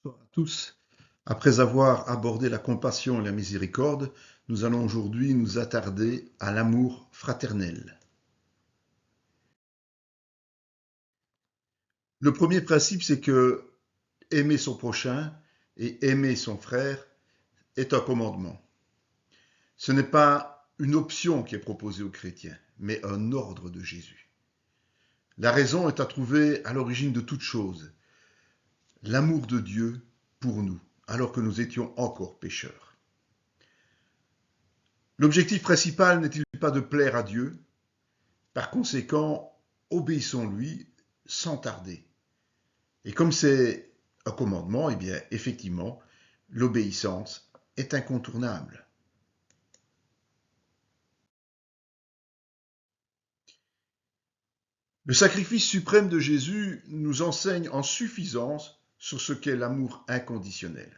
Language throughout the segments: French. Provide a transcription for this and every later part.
Bonsoir à tous. Après avoir abordé la compassion et la miséricorde, nous allons aujourd'hui nous attarder à l'amour fraternel. Le premier principe, c'est que aimer son prochain et aimer son frère est un commandement. Ce n'est pas une option qui est proposée aux chrétiens, mais un ordre de Jésus. La raison est à trouver à l'origine de toute chose, l'amour de Dieu pour nous, alors que nous étions encore pécheurs. L'objectif principal n'est-il pas de plaire à Dieu? Par conséquent, obéissons-lui sans tarder. Et comme c'est un commandement, eh bien, effectivement, l'obéissance est incontournable. Le sacrifice suprême de Jésus nous enseigne en suffisance sur ce qu'est l'amour inconditionnel.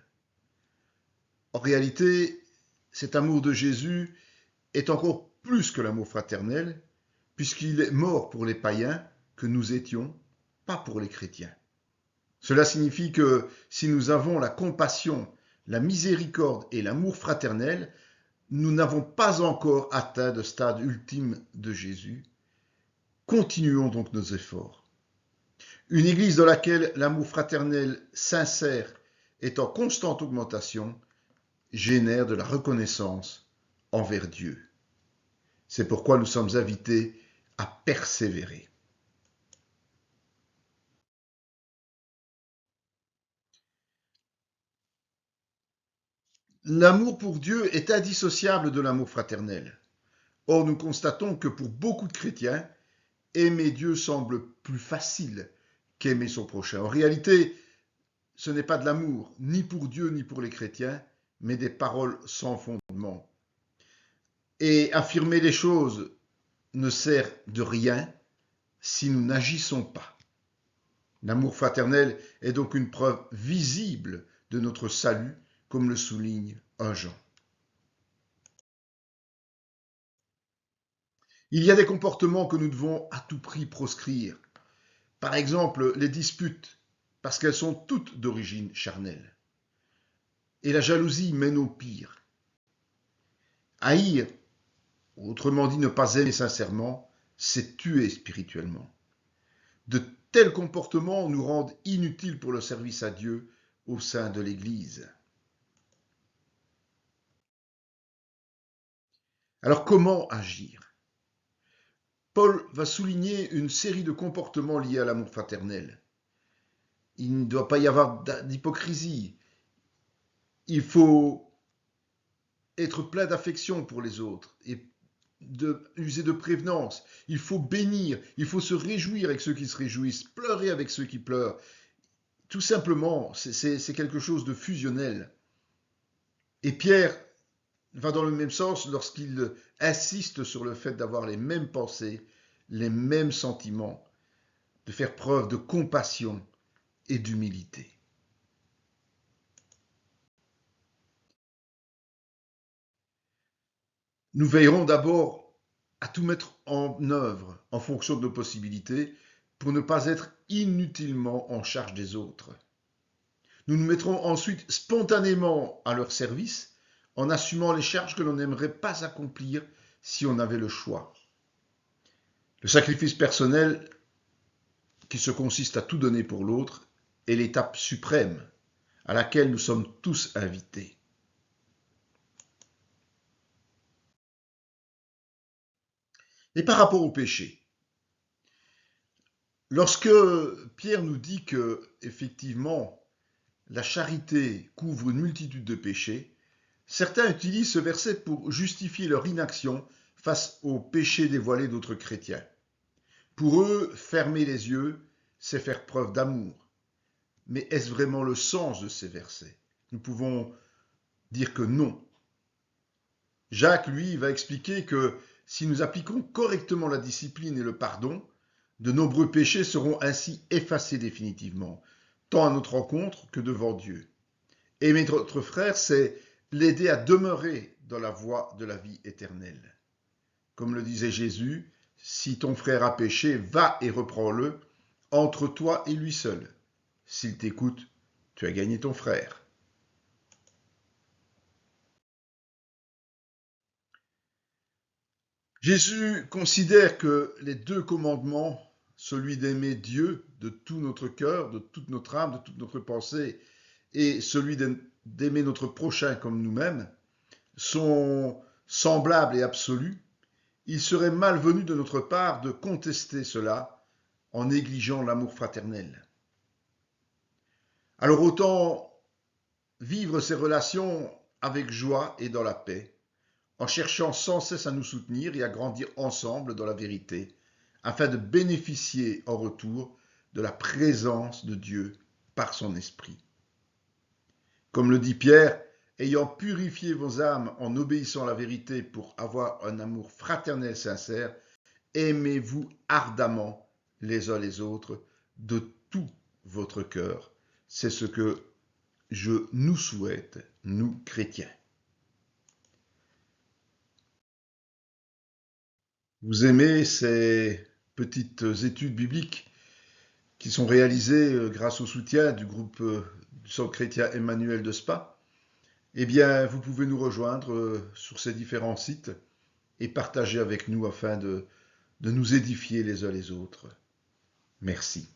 En réalité, cet amour de Jésus est encore plus que l'amour fraternel, puisqu'il est mort pour les païens que nous étions, pas pour les chrétiens. Cela signifie que si nous avons la compassion, la miséricorde et l'amour fraternel, nous n'avons pas encore atteint le stade ultime de Jésus. Continuons donc nos efforts. Une église dans laquelle l'amour fraternel sincère est en constante augmentation génère de la reconnaissance envers Dieu. C'est pourquoi nous sommes invités à persévérer. L'amour pour Dieu est indissociable de l'amour fraternel. Or, nous constatons que pour beaucoup de chrétiens, aimer Dieu semble plus facile qu'aimer son prochain. En réalité, ce n'est pas de l'amour, ni pour Dieu ni pour les chrétiens, mais des paroles sans fondement. Et affirmer les choses ne sert de rien si nous n'agissons pas. L'amour fraternel est donc une preuve visible de notre salut, comme le souligne 1 Jean. Il y a des comportements que nous devons à tout prix proscrire. Par exemple, les disputes, parce qu'elles sont toutes d'origine charnelle. Et la jalousie mène au pire. Haïr, autrement dit ne pas aimer sincèrement, c'est tuer spirituellement. De tels comportements nous rendent inutiles pour le service à Dieu au sein de l'Église. Alors comment agir? Paul va souligner une série de comportements liés à l'amour fraternel. Il ne doit pas y avoir d'hypocrisie. Il faut être plein d'affection pour les autres et user de prévenance. Il faut bénir, il faut se réjouir avec ceux qui se réjouissent, pleurer avec ceux qui pleurent. Tout simplement, c'est quelque chose de fusionnel. Et Pierre va dans le même sens lorsqu'il insiste sur le fait d'avoir les mêmes pensées, les mêmes sentiments, de faire preuve de compassion et d'humilité. Nous veillerons d'abord à tout mettre en œuvre en fonction de nos possibilités pour ne pas être inutilement en charge des autres. Nous nous mettrons ensuite spontanément à leur service en assumant les charges que l'on n'aimerait pas accomplir si on avait le choix. Le sacrifice personnel qui se consiste à tout donner pour l'autre est l'étape suprême à laquelle nous sommes tous invités. Et par rapport au péché, lorsque Pierre nous dit que, effectivement, la charité couvre une multitude de péchés, certains utilisent ce verset pour justifier leur inaction face aux péchés dévoilés d'autres chrétiens. Pour eux, fermer les yeux, c'est faire preuve d'amour. Mais est-ce vraiment le sens de ces versets? Nous pouvons dire que non. Jacques, lui, va expliquer que si nous appliquons correctement la discipline et le pardon, de nombreux péchés seront ainsi effacés définitivement, tant à notre rencontre que devant Dieu. Aimer notre frère, c'est l'aider à demeurer dans la voie de la vie éternelle. Comme le disait Jésus, si ton frère a péché, va et reprends-le entre toi et lui seul. S'il t'écoute, tu as gagné ton frère. Jésus considère que les deux commandements, celui d'aimer Dieu de tout notre cœur, de toute notre âme, de toute notre pensée, et celui d'aimer notre prochain comme nous-mêmes, sont semblables et absolus. Il serait malvenu de notre part de contester cela en négligeant l'amour fraternel. Alors autant vivre ces relations avec joie et dans la paix, en cherchant sans cesse à nous soutenir et à grandir ensemble dans la vérité, afin de bénéficier en retour de la présence de Dieu par son esprit. Comme le dit Pierre, ayant purifié vos âmes en obéissant à la vérité pour avoir un amour fraternel sincère, aimez-vous ardemment les uns les autres de tout votre cœur. C'est ce que je nous souhaite, nous chrétiens. Vous aimez ces petites études bibliques qui sont réalisées grâce au soutien du groupe du Centre chrétien Emmanuel de Spa? Eh bien, vous pouvez nous rejoindre sur ces différents sites et partager avec nous afin de nous édifier les uns les autres. Merci.